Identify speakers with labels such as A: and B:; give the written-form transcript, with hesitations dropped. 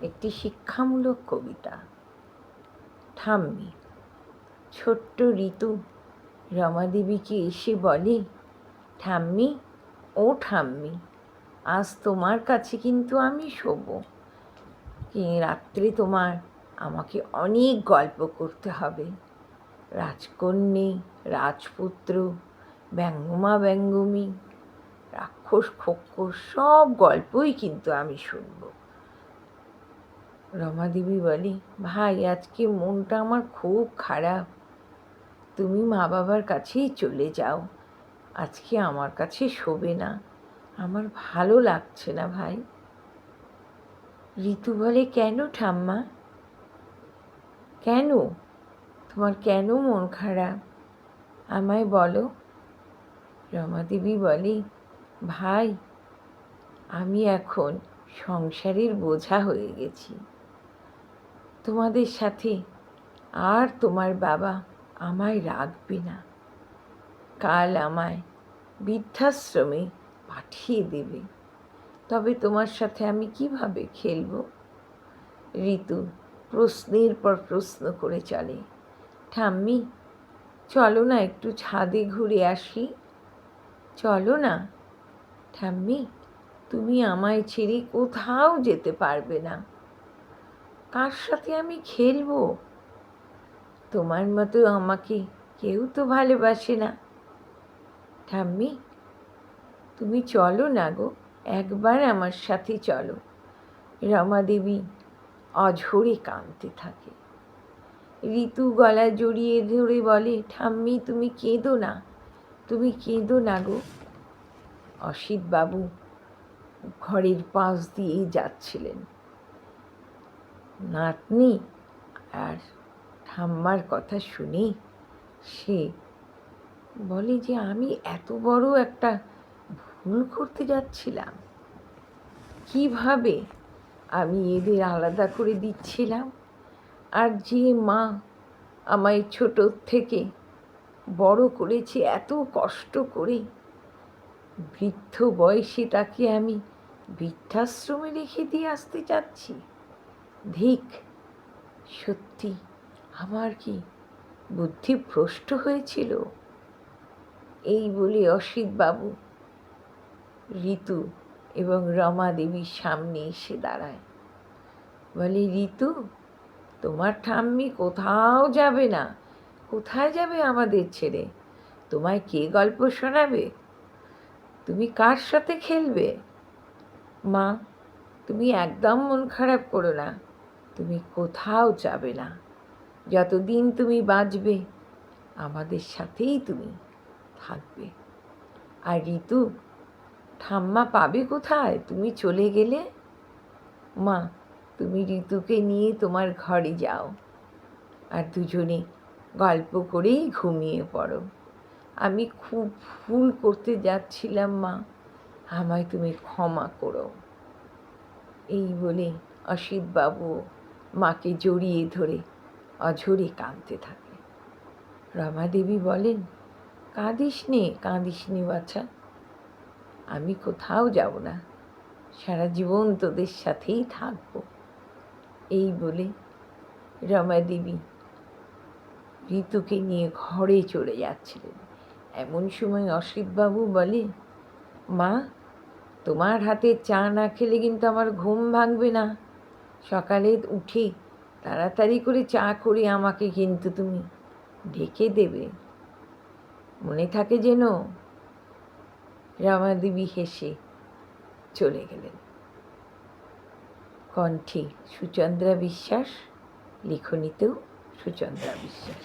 A: একটি শিক্ষামূলক কবিতা। ঠাম্মি। ছোট্ট ঋতু রমাদেবীকে এসে বলে, ঠাম্মি, ও ঠাম্মি, আজ তোমার কাছে কিন্তু আমি শোবো। রাত্রে তোমার আমাকে অনেক গল্প করতে হবে। রাজকন্যে, রাজপুত্র, ব্যঙ্গমা ব্যঙ্গমী, রাক্ষস খোক্ষস সব গল্পই কিন্তু আমি শুনব। রমাদেবী বলে, ভাই, আজকে মনটা আমার খুব খারাপ, তুমি মা বাবার কাছেই চলে যাও, আজকে আমার কাছে শোবে না, আমার ভালো লাগছে না ভাই। ঋতু বলে, কেন ঠাম্মা, কেন তোমার কেন মন খারাপ, আমায় বলো। রমাদেবী বলে, ভাই, আমি এখন সংসারের বোঝা হয়ে গেছি। তোমাদের সাথে আর তোমার বাবা আমায় রাখবে না, কাল আমায় বৃদ্ধাশ্রমে পাঠিয়ে দেবে, তবে তোমার সাথে আমি কিভাবে খেলব? ঋতু প্রশ্নের পর প্রশ্ন করে চলে। ঠাম্মি, চলো না একটু ছাদে ঘুরে আসি, চলো না। ঠাম্মি, তুমি আমায় ছেড়ে কোথাও যেতে পারবে না, কার সাথে আমি খেলবো? তোমার মতো আমাকে কেউ তো ভালোবাসে না। ঠাম্মি, তুমি চলো না গো, একবার আমার সাথে চলো। রমাদেবী অঝরে কাঁদতে থাকে। ঋতু গলা জড়িয়ে ধরে বলে, ঠাম্মি, তুমি কেঁদো না, তুমি কেঁদো না গো। অসিতবাবু ঘরের পাশ দিয়েই যাচ্ছিলেন। নাতনি আর ঠাম্মার কথা শুনে সে বলে যে, আমি এত বড় একটা ভুল করতে যাচ্ছিলাম, কিভাবে আমি এদের আলাদা করে দিচ্ছিলাম। আর যে মা আমায় ছোট থেকে বড় করেছে এত কষ্ট করে, বৃদ্ধ বয়সে তাকে আমি বৃদ্ধাশ্রমে রেখে দিয়ে আসতে চাচ্ছি। ধিক, সত্যি আমার কি বুদ্ধি ভ্রষ্ট হয়েছিল? এই বলে অসিতবাবু ঋতু এবং রমাদেবীর সামনে এসে দাঁড়ায়। বলে, ঋতু, তোমার ঠাম্মি কোথাও যাবে না। কোথায় যাবে আমাদের ছেড়ে? তোমায় কে গল্প শোনাবে? তুমি কার সাথে খেলবে? মা, তুমি একদম মন খারাপ করো না, তুমি কোথাও যাবে না। যতদিন তুমি বাঁচবে আমাদের সাথেই তুমি থাকবে। আর ঋতু, ঠাম্মা পাবে কোথায় তুমি চলে গেলে? মা, তুমি ঋতুকে নিয়ে তোমার ঘরে যাও আর দুজনে গল্প করেই ঘুমিয়ে পড়ো। আমি খুব ভুল করতে যাচ্ছিলাম মা, আমায় তুমি ক্ষমা করো। এই বলে অসিতবাবু মাকে জড়িয়ে ধরে অঝরে কাঁদতে থাকে। রমাদেবী বলেন, কাঁদিস নে বাছা, আমি কোথাও যাব না, সারা জীবন তোদের সাথেই থাকব। এই বলে রমাদেবী ঋতুকে নিয়ে ঘরে চলে যাচ্ছিলেন। এমন সময় অসিতবাবু বলে, মা, তোমার হাতে চা না খেলে কিন্তু আমার ঘুম ভাঙবে না। সকালে উঠে তাড়াতাড়ি করে চা করে আমাকে কিন্তু তুমি ডেকে দেবে, মনে থাকে যেন। রমাদেবী হেসে চলে গেলেন। কণ্ঠে সুচন্দ্রা বিশ্বাস, লিখনীতেও সুচন্দ্রা বিশ্বাস।